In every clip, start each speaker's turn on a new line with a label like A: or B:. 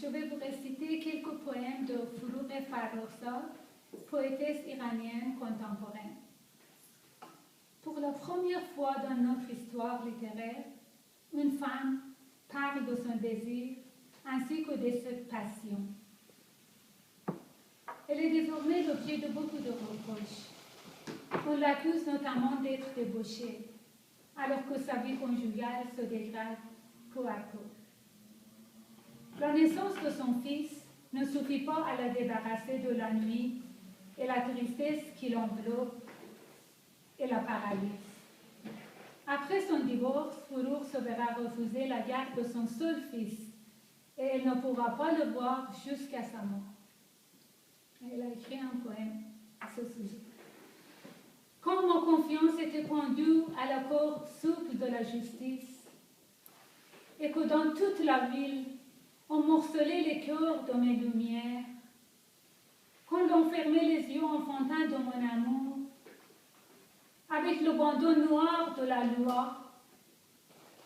A: je vais vous réciter quelques poèmes de Forough Farrokhzad, poétesse iranienne contemporaine. Pour la première fois dans notre histoire littéraire, une femme parle de son désir ainsi que de ses passions. Elle est désormais l'objet de beaucoup de reproches. On l'accuse notamment d'être débauchée, alors que sa vie conjugale se dégrade peu à peu. La naissance de son fils ne suffit pas à la débarrasser de la nuit et la tristesse qui l'enveloppe et la paralyse. Après son divorce, Forough se verra refuser la garde de son seul fils et elle ne pourra pas le voir jusqu'à sa mort. Elle a écrit un poème à ce sujet. Quand ma confiance était pendue à la corde souple de la justice et que dans toute la ville on morcelait les cœurs de mes lumières, quand l'on fermait les yeux enfantins de mon amour, avec le bandeau noir de la loi,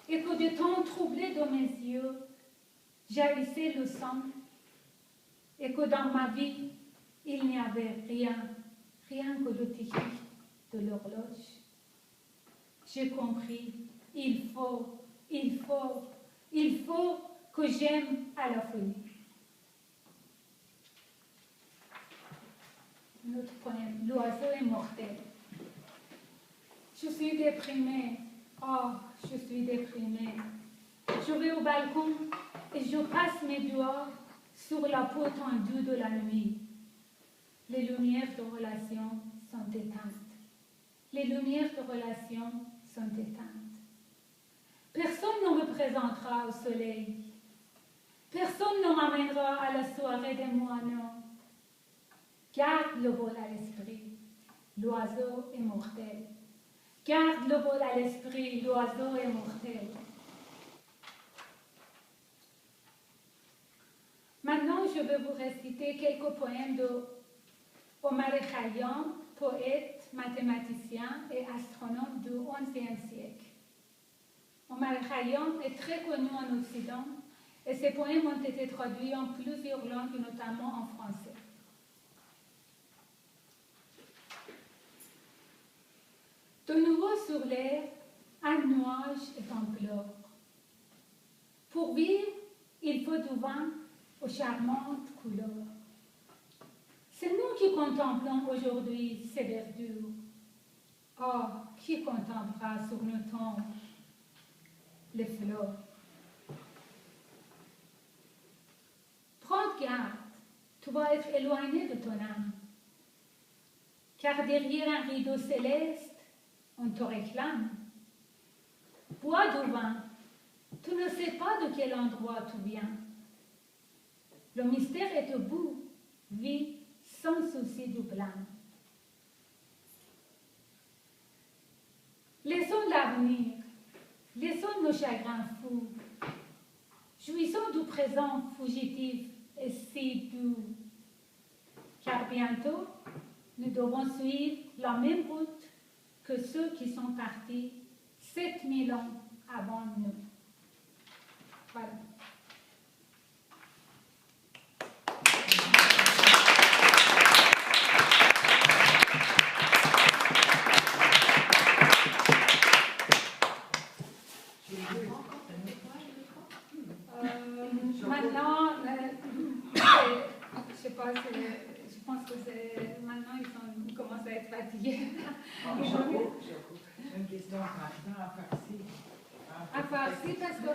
A: et que des temps troublés de mes yeux jaillissait le sang, et que dans ma vie, il n'y avait rien que le tic de l'horloge. J'ai compris, il faut que j'aime à la folie. Notre poème, l'oiseau est mortel. Je suis déprimée, oh, je suis déprimée. Je vais au balcon et je passe mes doigts sur la peau tendue de la nuit. Les lumières de relation sont éteintes. Les lumières de relation sont éteintes. Personne ne me présentera au soleil. Personne ne m'amènera à la soirée des moineaux. Garde le vol à l'esprit, l'oiseau est mortel. Garde le vol à l'esprit, l'oiseau est mortel. Maintenant, je vais vous réciter quelques poèmes de Omar Khayyam, poète, mathématicien et astronome du XIe siècle. Omar Khayyam est très connu en Occident et ses poèmes ont été traduits en plusieurs langues, notamment en français. De nouveau sur l'air, un nuage est en pleurs. Pour vivre, il faut du vin aux charmantes couleurs. C'est nous qui contemplons aujourd'hui ces verdures. Oh, qui contemplera sur nos tombes les fleurs? Prends garde, tu vas être éloigné de ton âme, car derrière un rideau céleste, on te réclame. Bois du vin, tu ne sais pas de quel endroit tu viens. Le mystère est debout, vis sans souci du blâme. Laissons l'avenir, laissons nos chagrins fous, jouissons du présent fugitif et si doux, car bientôt nous devons suivre la même route que ceux qui sont partis 7000 ans avant nous. Voilà. Maintenant, je sais pas, je pense que c'est maintenant ils commencent à être fatigués.
B: Une question maintenant à Farsi.
A: À Farsi, parce que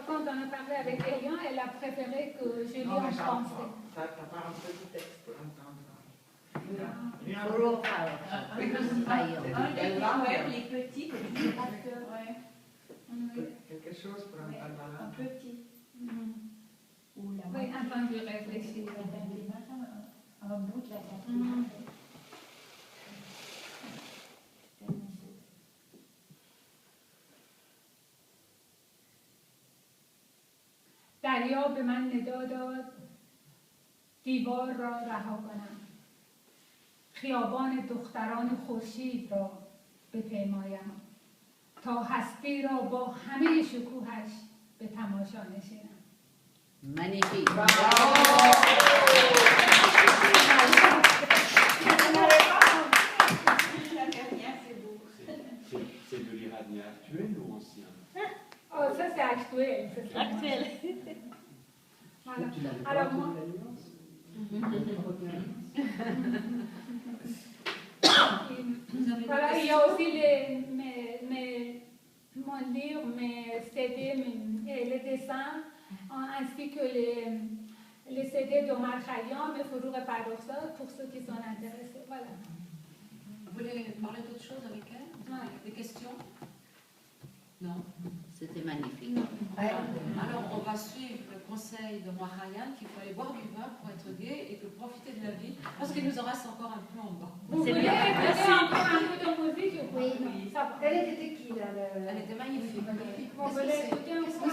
A: quand on a parlé avec Elian, elle a préféré que je lis en français.
B: Ça part un petit texte pour entendre.
C: Forough Farrokhzad.
D: Les petits,
B: Quelque chose pour entendre.
D: un petit.
A: Oui, un temps de réfléchir.
C: Un bout de la quatrième.
A: دریا به من ندا داد دیوار را رها کنم، خیابان دختران خورشید را بپیمایم تا هستی را با همه شکوهش به تماشا نشینم.
C: Magnifique.
E: C'est de l'iranien actuel ou ancien?
A: Oh, ça c'est actuel. Ça, c'est
F: Actuel.
A: Voilà.
G: Tu n'avais pas
A: Alors
G: entendu
A: moi,
G: la nuance?
A: voilà, il y a aussi mon livre, mes CD, les dessins, ainsi que les CD d'Omar Khayyam et Forough Paroukzad pour ceux qui sont intéressés. Voilà.
D: Vous voulez parler d'autre chose avec elle?
A: Ouais.
D: Des questions? Non.
C: C'était magnifique.
D: Alors, on va suivre le conseil de Ryan qu'il faut aller boire du vin pour être gai et que profiter de la vie, parce qu'il nous en reste encore un peu en bas.
A: Vous voulez écouter encore un peu de musique?
C: Oui.
A: Ça va.
H: Elle était qui là
D: Elle était magnifique.
A: Vous voulez écouter un peu?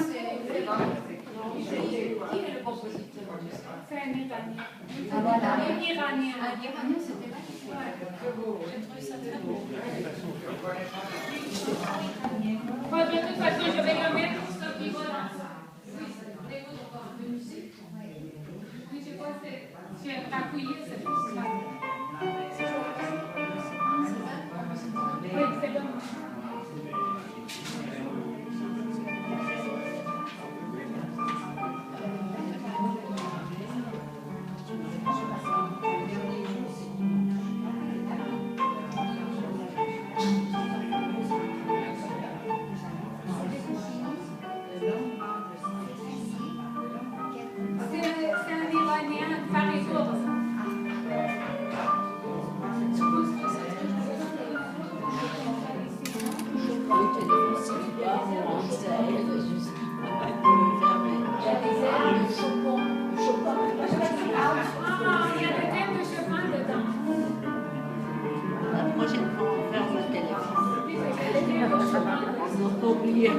D: Qui est le compositeur de ça?
A: C'est un Iranien.
H: Ah, voilà.
A: Un Iranien.
D: Un Iranien, c'était magnifique.
B: Très beau.
D: J'ai trouvé ça très beau.
A: Moi, de toute façon, je vais le mettre pour ceux qui vont danser. Oui, c'est l'écoute encore de musique. Oui, je pense que tu as appuyé cette musique. Oui, c'est bon. C'est un Iranien, Faridour. Ah, il y a des thèmes de Chopin dedans.
C: La prochaine fois, on ferme le téléphone.
A: Oui, c'est des thèmes de Chopin.
C: On n'a pas oublié.